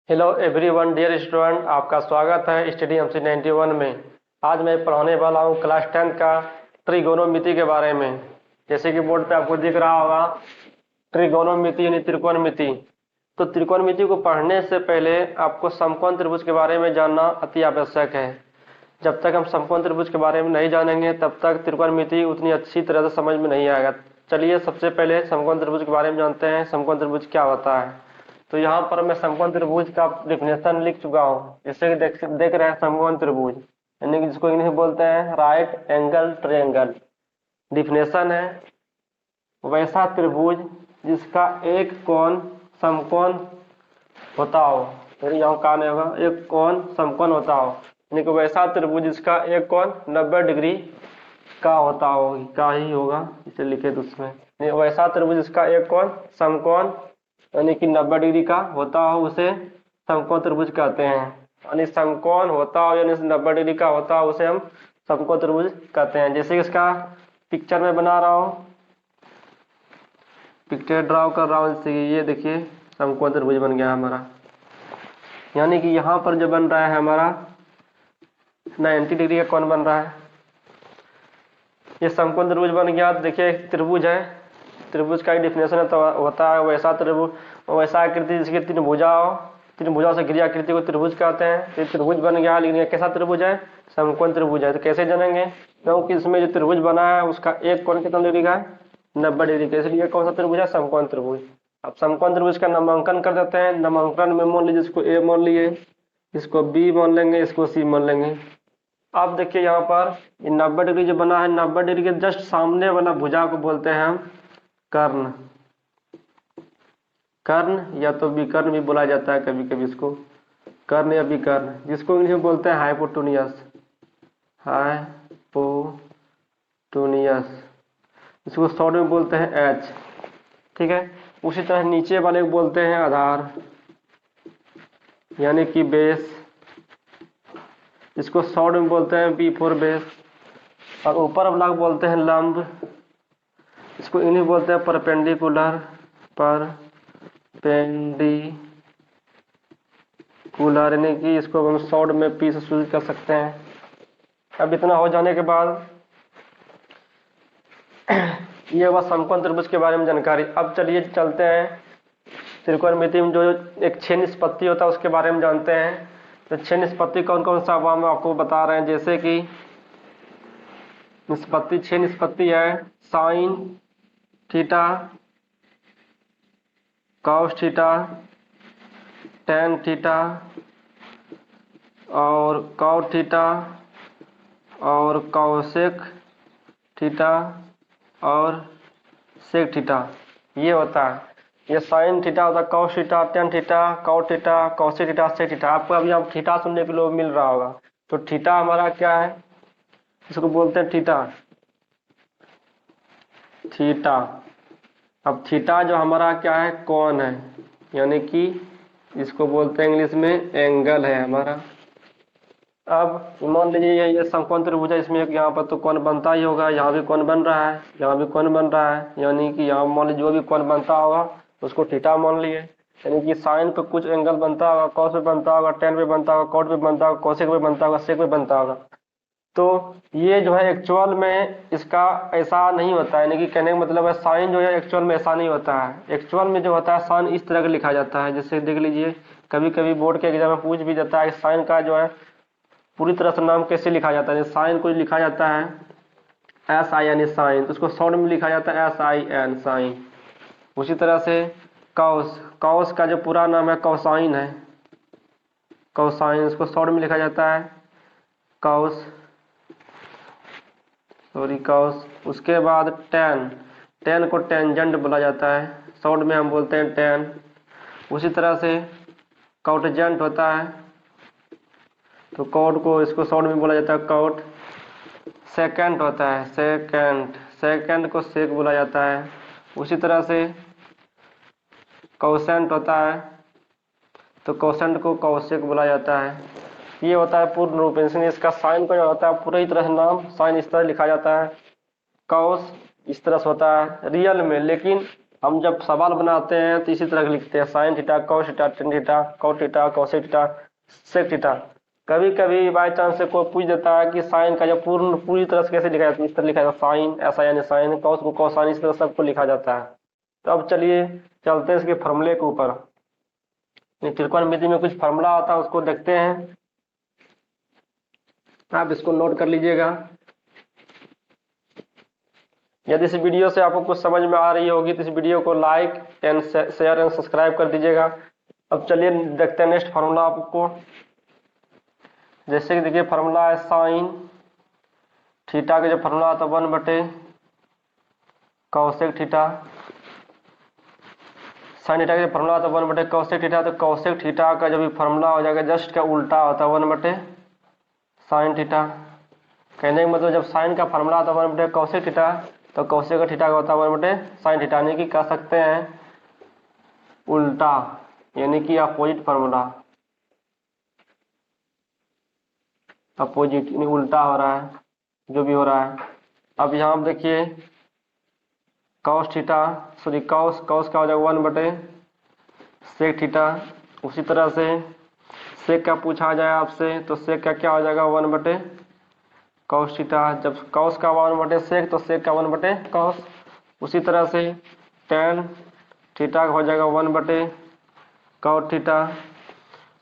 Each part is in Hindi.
हेलो एवरीवन डियर स्टूडेंट, आपका स्वागत है स्टडी एमसी 91 में। आज मैं पढ़ाने वाला हूँ क्लास 10 का त्रिगोनोमिति के बारे में। जैसे कि बोर्ड पे आपको दिख रहा होगा त्रिगोनोमिति यानी त्रिकोणमिति। तो त्रिकोणमिति को पढ़ने से पहले आपको समकोण त्रिभुज के बारे में जानना अति आवश्यक है। जब तक हम समकोण त्रिभुज के बारे में नहीं जानेंगे तब तक त्रिकोणमिति उतनी अच्छी तरह से समझ में नहीं आएगा। चलिए सबसे पहले समकोण त्रिभुज के बारे में जानते हैं, समकोण त्रिभुज क्या होता है। तो यहाँ पर मैं समकोण त्रिभुज का डिफिनेशन लिख चुका हूँ। जैसे कि देख रहे हैं समकोण त्रिभुज यानी कि जिसको इंग्लिश में बोलते हैं राइट एंगल ट्रायंगल। डिफिनेशन है वैसा त्रिभुज जिसका एक कोण समकोण होता हो। तो यहाँ कान होगा एक कोण समकोण होता हो, यानी कि वैसा त्रिभुज जिसका एक कोण 90 डिग्री का होता हो, का ही होगा इसे लिखे तो उसमें वैसा त्रिभुज जिसका एक कोण समकोण यानी कि 90 डिग्री का होता हो उसे समकोण त्रिभुज कहते हैं। यानी समकोण होता हो यानी 90 डिग्री का होता हो उसे हम समकोण त्रिभुज कहते हैं। जैसे इसका पिक्चर में बना रहा हूँ, पिक्चर ड्रॉ कर रहा हूँ। जैसे ये देखिए समकोण त्रिभुज बन गया हमारा, यानी कि यहाँ पर जो बन रहा है हमारा 90 डिग्री का कोण बन रहा है। ये समकोण त्रिभुज बन गया। देखिए त्रिभुज है, त्रिभुज का डिफिनेशन तो होता है वैसा त्रिभुज, वैसा आकृति जिसकी तीन भुजा हो, तीन भुजाओं से घिरी आकृति को त्रिभुज कहते हैं। तो त्रिभुज बन गया, लेकिन कैसा त्रिभुज है? समकोण त्रिभुज है। तो कैसे जानेंगे? क्योंकि इसमें जो त्रिभुज बना है उसका एक कोण कितना डिग्री का है? 90 डिग्री का। इसलिए कौन सा त्रिभुज है? समकोण त्रिभुज। अब समकोण त्रिभुज का नामांकन कर देते हैं। नामांकन में मान लीजिए इसको ए मान लिए, इसको बी मान लेंगे, इसको सी मान लेंगे। अब देखिए यहाँ पर 90 डिग्री जो बना है, 90 डिग्री के जस्ट सामने वाला भुजा को बोलते हैं हम कर्ण। कर्ण या तो विकर्ण भी बोला जाता है कभी कभी इसको, कर्ण या विकर्ण, जिसको इंग्लिश में बोलते हैं हाइपोटोनियस। हाइपोटोनियस इसको शॉर्ट में बोलते हैं एच। ठीक है। उसी तरह नीचे वाले को बोलते हैं आधार यानी कि बेस, इसको शॉर्ट में बोलते हैं बी फॉर बेस। और ऊपर वाला को बोलते हैं लंब, इसको इंग्लिश बोलते हैं परपेंडिकुलर। परपेंडिकुलर यानी कि इसको हम शॉर्ट में पी से शुरू कर सकते हैं। अब इतना हो जाने के बाद ये हुआ समकोण त्रिभुज के बारे में जानकारी। अब चलिए चलते हैं त्रिकोणमिति में जो एक छह निष्पत्ति होता है उसके बारे में जानते हैं। तो छह निष्पत्ति कौन कौन सा हुआ हम आपको बता रहे हैं। जैसे कि निष्पत्ति, छह निष्पत्ति है sign theta, cos theta, tan theta और कॉट थीटा और कॉसेक थीटा और सेक थीटा। ये होता है, ये साइन थीटा होता है, cos theta, tan theta, cot theta, cosec theta, sec theta. आपको अभी आप थीटा सुनने के लिए मिल रहा होगा। तो थीटा हमारा क्या है? इसको बोलते हैं थीटा। थीटा, अब थीटा जो हमारा क्या है? कोण है, यानी कि इसको बोलते हैं इंग्लिश में एंगल है हमारा। अब मान लीजिए ये समकोण त्रिभुज है, इसमें यहाँ पर तो कोण बनता ही होगा। यहाँ भी कोण बन रहा है, यहाँ भी कोण बन रहा है, यानी कि यहाँ मान लीजिए जो भी कोण बनता होगा उसको थीटा मान लिए। यानी कि साइन पे कुछ एंगल बनता होगा, कॉस पे बनता होगा, टेन पे बनता होगा, कॉट पे बनता होगा, कोसेक पे बनता होगा, सेक पे बनता होगा। तो ये जो है एक्चुअल में इसका ऐसा नहीं होता है, यानी कि कहने का मतलब है साइन जो है एक्चुअल में ऐसा नहीं होता है। एक्चुअल में जो होता है साइन इस तरह का लिखा जाता है। जैसे देख लीजिए कभी कभी बोर्ड के एग्जाम में पूछ भी जाता है साइन का जो है पूरी तरह से नाम कैसे लिखा जाता है। साइन को लिखा जाता है एस आई एन साइन, तो उसको शॉर्ट में लिखा जाता है एस आई एन साइन। उसी तरह से कॉस, कॉस का जो पूरा नाम है कॉसाइन है, कॉसाइन, इसको शॉर्ट में लिखा जाता है कॉस, कॉस। उसके बाद टेन, टेन को टेंजेंट बोला जाता है, शॉर्ट में हम बोलते हैं टेन। उसी तरह से कॉटजेंट होता है, तो कॉट को इसको शॉर्ट में बोला जाता है कॉट। सेकेंड होता है सेकेंड, सेकेंड को सेक बोला जाता है। उसी तरह से कॉसेंट होता है, तो कॉसेंट को कॉसेक बोला जाता है। ये होता है पूर्ण रूप, इसका साइन को जो होता है पूरी तरह से नाम साइन इस तरह लिखा जाता है, कॉस इस तरह से होता है रियल में। लेकिन हम जब सवाल बनाते हैं तो इसी तरह लिखते हैं sine theta cos theta tan theta cot theta cosec theta sec theta. कभी कभी बाई चांस से कोई पूछ देता है कि साइन का जो पूरी तरह से कैसे लिखा जाता है, इस तरह लिखा जाता है साइन, ऐसा यानी साइन, कॉस को कोसाइन, इस तरह सबको लिखा जाता है। तो अब चलिए चलते हैं इसके फॉर्मूले के ऊपर। त्रिकोणमिति में कुछ फार्मूला आता है उसको देखते हैं, आप इसको नोट कर लीजिएगा। यदि इस वीडियो से आपको कुछ समझ में आ रही होगी तो इस वीडियो को like and share and subscribe कर दीजिएगा। अब चलिए देखते हैं नेक्स्ट फार्मूला आपको। जैसे कि देखिए फार्मूला है साइन थीटा का जो फार्मूला आता है 1/कॉसेक थीटा। साइन थीटा का जो फार्मूला आता है 1/कॉसेक थीटा, तो कॉसेक थीटा का जो भी फार्मूला हो जाएगा जस्ट का उल्टा होता है 1/साइन थीटा। कहने का मतलब जब साइन का फार्मूला आता है 1/कॉसेक थीटा तो कॉसेक का थीटा का होता है 1/साइन थीटा, यानी कि कह सकते हैं उल्टा, यानी कि अपोजिट फार्मूला, अपोजिट यानी उल्टा हो रहा है जो भी हो रहा है। अब यहाँ पर देखिए कॉस थीटा सॉरी कॉस का हो जाएगा 1/सेक थीटा। उसी तरह से सेक का पूछा जाए आपसे तो सेक का क्या हो जाएगा 1/कॉस थीटा। जब कॉस का 1/सेक तो सेक का 1/कॉस। उसी तरह से टेन थीटा हो जाएगा 1/कॉट थीटा,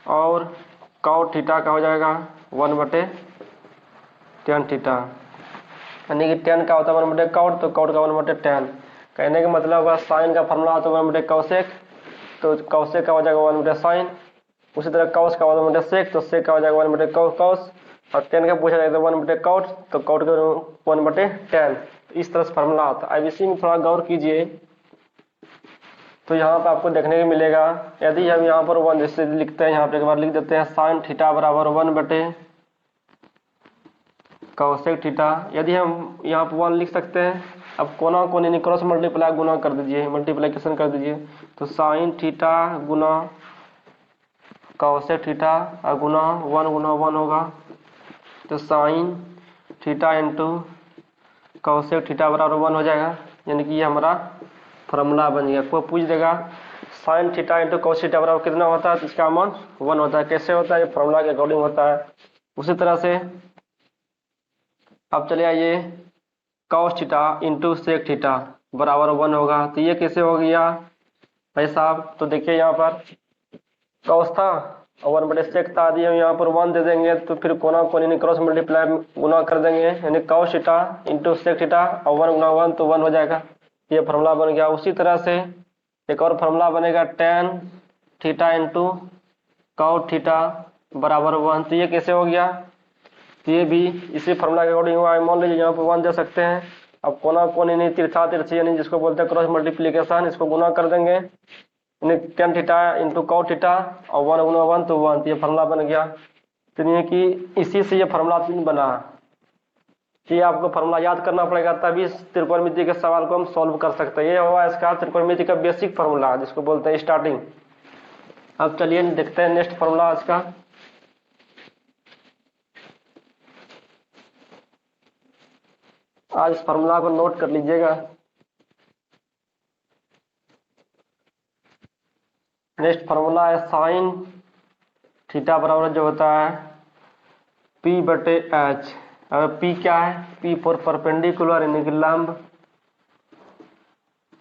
और कॉट थीटा का हो जाएगा 1/टेन थीटा, यानी कि टेन का होता है 1/कॉट तो कॉट का 1/टेन। कहने का मतलब होगा साइन का फार्मूला आता है 1/कॉसेक तो कॉसेक का हो जाएगा 1/साइन। उसी तरह कॉस का 1/सेक तो सेक का हो जाएगा 1/कॉस, और टेन का पूछा जाएगा 1/कॉट तो कॉट का 1/टेन। इस तरह से फार्मूला आता है। अब इसी में थोड़ा गौर कीजिए तो यहाँ पर आपको देखने को मिलेगा, यदि हम यहाँ पर 1 जैसे लिखते हैं, यहाँ पर एक बार लिख देते हैं साइन थीटा बराबर 1/कॉसेक थीटा। यदि हम यहाँ पर 1 लिख सकते हैं, अब कोना कोनी यानी क्रॉस मल्टीप्लाई गुना कर दीजिए, मल्टीप्लीकेशन कर दीजिए, तो साइन थीटा गुना कॉसेक थीटा और गुना 1 होगा, तो sine theta into cosec theta बराबर 1 हो जाएगा, यानी कि ये हमारा फार्मूला बन गया। कोई पूछ देगा sine theta into cos theta बराबर कितना होता है तो इसका मान 1 होता है। कैसे होता है, ये फार्मूला के अकॉर्डिंग होता है। उसी तरह से अब चले आइए cos theta into sec theta बराबर 1 होगा, तो ये कैसे हो गया भाई साहब। तो देखिए यहाँ पर कॉस था और 1/सेक था, यदि हम यहाँ पर 1 दे देंगे तो फिर कोना कोनी क्रॉस मल्टीप्लाई गुना कर देंगे, यानी cos theta into sec theta और 1 गुना 1 तो 1 हो जाएगा। ये फार्मूला बन गया। उसी तरह से एक और फार्मूला बनेगा tan theta into cot theta बराबर 1, तो ये कैसे हो गया, तो ये भी इसी फार्मूला के अकॉर्डिंग हुआ। मान लीजिए यहाँ पर 1 दे सकते हैं, अब कोना कोनी नहीं तिरछा तिरछी यानी जिसको बोलते हैं क्रॉस मल्टीप्लीकेशन, इसको गुना कर देंगे, यानी tan theta into cot theta और 1 गुना 1 तो 1, तो ये फार्मूला बन गया। तो ये कि इसी से ये फार्मूला बना। ये आपको फार्मूला याद करना पड़ेगा, तभी त्रिकोणमिति के सवाल को हम सॉल्व कर सकते हैं। ये हुआ इसका त्रिकोणमिति का बेसिक फार्मूला जिसको बोलते हैं स्टार्टिंग। अब चलिए देखते हैं नेक्स्ट फार्मूला इसका। आज इस फार्मूला को नोट कर लीजिएगा। नेक्स्ट फार्मूला है साइन थीटा बराबर जो होता है P/H। अब P क्या है, P फॉर परपेंडिकुलर यानी कि लंब,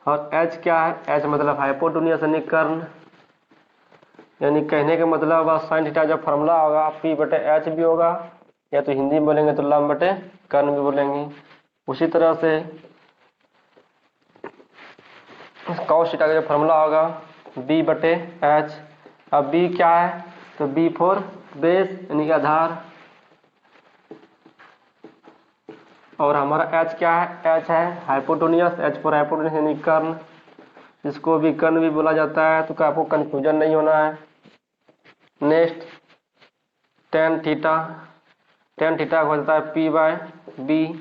और H क्या है, H मतलब हाइपोटेन्यूज यानी कर्ण। यानी कहने का मतलब साइन थीटा जब फार्मूला होगा P/H भी होगा, या तो हिंदी में बोलेंगे तो लंब बटे कर्ण भी बोलेंगे। उसी तरह से कॉस थीटा का जो फार्मूला होगा B/H। अब B क्या है, तो B फॉर बेस यानी कि आधार, और हमारा H क्या है, H है हाइपोटेन्यूज, H फॉर हाइपोटेन्यूज यानी कर्ण, जिसको भी कर्ण भी बोला जाता है, तो आपको कंफ्यूजन नहीं होना है। नेक्स्ट टेन थीटा होता है P/B,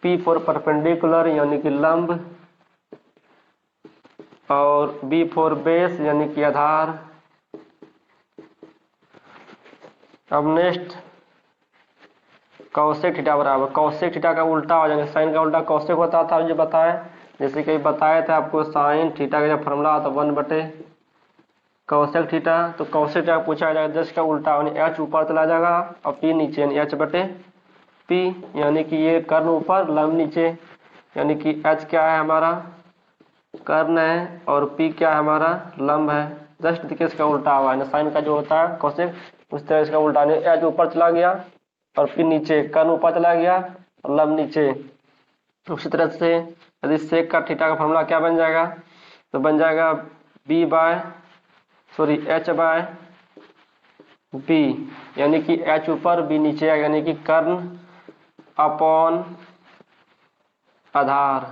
P फॉर परपेंडिकुलर यानी कि लंब, और B फॉर बेस यानी कि आधार। अब नेक्स्ट कॉसेक थीटा बराबर, कॉसेक थीटा का उल्टा हो जाएगा, साइन का उल्टा कॉसेक होता था जो बताएं, जैसे कि बताया था आपको साइन थीटा का जब फॉर्मूला आता 1 बटे कौशेक थीटा, तो कौशेक थीटा पूछा जाएगा जस्ट का उल्टा, यानी एच ऊपर चला जाएगा और पी नीचे, यानी एच बटे पी, यानी कि ये कर्ण ऊपर लंब नीचे, यानी कि एच क्या है हमारा कर्ण है और पी क्या है हमारा लंब है। जस्ट देखिए इसका उल्टा हुआ है, साइन का जो होता है कौशेक उस तरह इसका उल्टा, एच ऊपर चला गया और पी नीचे, कर्ण ऊपर चला गया और लंब नीचे। उसी तरह से यदि सेक का थीटा का फॉर्मूला क्या बन जाएगा, तो बन जाएगा एच बाय बी, यानी कि एच ऊपर बी नीचे, यानी कि कर्ण अपॉन आधार।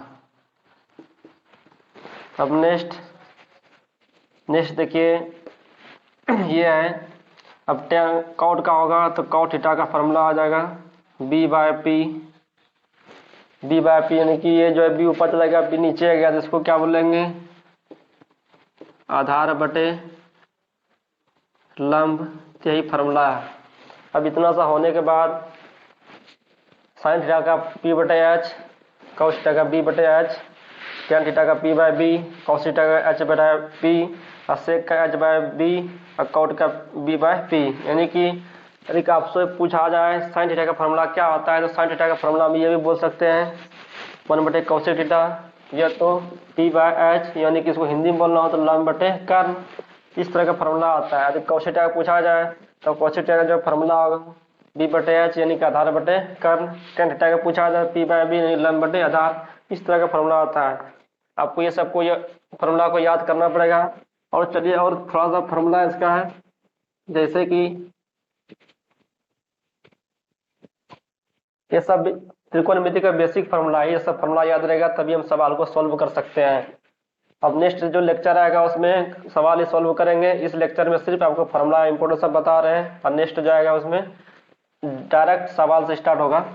अब नेक्स्ट देखिए ये है, अब कॉट का होगा तो कॉट थीटा का फॉर्मूला आ जाएगा बी बाय पी, यानी कि ये जो है बी ऊपर चला गया बी नीचे आ गया, तो इसको क्या बोलेंगे आधार बटे लंब, यही फॉर्मूला है। अब इतना सा होने के बाद साइन थीटा का पी बटे एच, कॉस थीटा का बी बटे एच, टेन थीटा का P by B, cos theta का एच बटा पी, और सेक का एच बाय बी और कॉट का बी बाय पी। यानी कि यदि आपसे पूछा जाए साइन थीटा का फॉर्मूला क्या होता है, तो साइन थीटा का फॉर्मूला हम ये भी बोल सकते हैं 1 बटे कॉसेक थीटा, या तो पी बाय एच, यानी कि इसको हिंदी में बोलना हो तो लंब बटे कर्ण, इस तरह का फॉर्मूला आता है। यदि कॉसेक थीटा का पूछा जाए तो कॉसेक थीटा का जो फॉर्मूला होगा बी बटे एच, यानी कि आधार बटे कर्ण, टेन थीटा का पूछा जाए पी बाय बी, यानी लंब बटे आधार, इस तरह का फॉर्मूला आता है। आपको ये सबको ये फॉर्मूला को याद करना पड़ेगा। और चलिए और थोड़ा सा फॉर्मूला इसका है, जैसे कि ये सब त्रिकोणमिति का बेसिक फॉर्मूला है, ये सब फॉर्मूला याद रहेगा तभी हम सवाल को सॉल्व कर सकते हैं। अब नेक्स्ट जो लेक्चर आएगा उसमें सवाल ही सॉल्व करेंगे, इस लेक्चर में सिर्फ आपको फॉर्मूला इंपोर्टेंट सब बता रहे हैं, और नेक्स्ट जो आएगा उसमें डायरेक्ट सवाल से स्टार्ट होगा।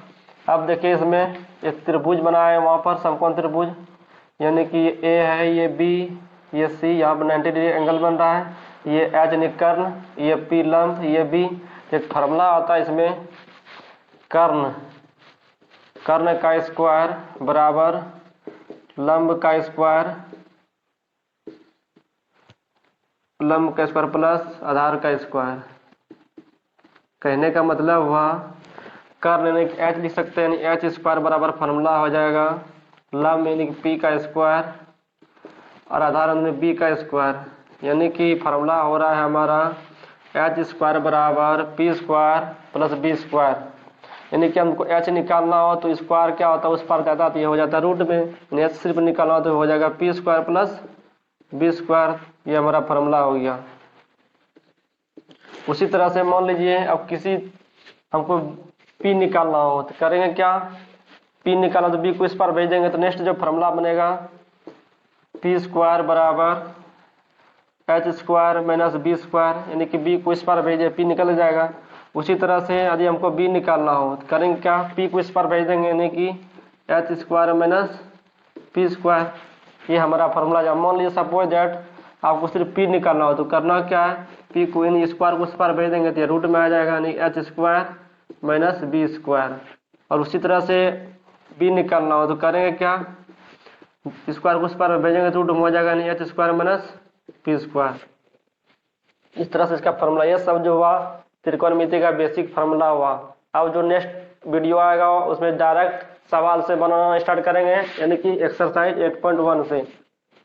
अब देखिए इसमें एक त्रिभुज बना है, वहां पर समकोण त्रिभुज, यानी कि ये ए है, ये बी, ये सी, यहाँ पर 90 डिग्री एंगल बन रहा है, ये एच निकर्ण, ये पी लंब, ये बी। एक फार्मूला आता है इसमें कर्ण का स्क्वायर बराबर लंब का स्क्वायर प्लस आधार का स्क्वायर। कहने का मतलब हुआ कर्ण यानी कि एच लिख सकते हैं, यानी एच स्क्वायर बराबर फार्मूला हो जाएगा लंब यानी कि पी का स्क्वायर और आधार में बी का स्क्वायर, यानी कि फार्मूला हो रहा है हमारा एच स्क्वायर बराबर P square plus B square. यानी कि हमको एच निकालना हो तो स्क्वायर क्या होता है उस पर जाता है तो ये हो जाता है रूट में, एच सिर्फ निकालना हो तो हो जाएगा P square plus B square, ये हमारा फार्मूला हो गया। उसी तरह से मान लीजिए अब किसी हमको पी निकालना हो तो करेंगे क्या, पी निकालना तो बी को इस पर भेज देंगे, तो नेक्स्ट जो फार्मूला बनेगा पी स्क्वायर बराबर H square minus B square, यानी कि बी को इस पर भेजे पी निकल जाएगा। उसी तरह से यदि हमको बी निकालना हो तो करेंगे क्या, पी को इस पर भेज देंगे, यानी कि H square minus P square, ये हमारा फार्मूला। जब मान लीजिए सपोज दैट आपको सिर्फ पी निकालना हो तो करना क्या है, पी को यानी स्क्वायर को उस पर भेज देंगे तो ये रूट में आ जाएगा, यानी H square minus B square. और उसी तरह से बी निकालना हो तो करेंगे क्या, स्क्वायर को उस पर भेजेंगे तो रूट में हो जाएगा, यानी H square minus P square. इस तरह से इसका फार्मूला, ये सब जो हुआ त्रिकोणमिति का बेसिक फार्मूला हुआ। अब जो नेक्स्ट वीडियो आएगा उसमें डायरेक्ट सवाल से बनाना स्टार्ट करेंगे, यानी कि एक्सरसाइज 8.1 से।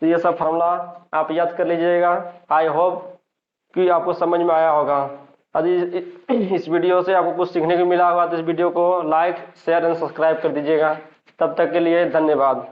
तो ये सब फार्मूला आप याद कर लीजिएगा। आई होप कि आपको समझ में आया होगा। यदि इस वीडियो से आपको कुछ सीखने को मिला होगा तो इस वीडियो को लाइक शेयर एंड सब्सक्राइब कर दीजिएगा। तब तक के लिए धन्यवाद।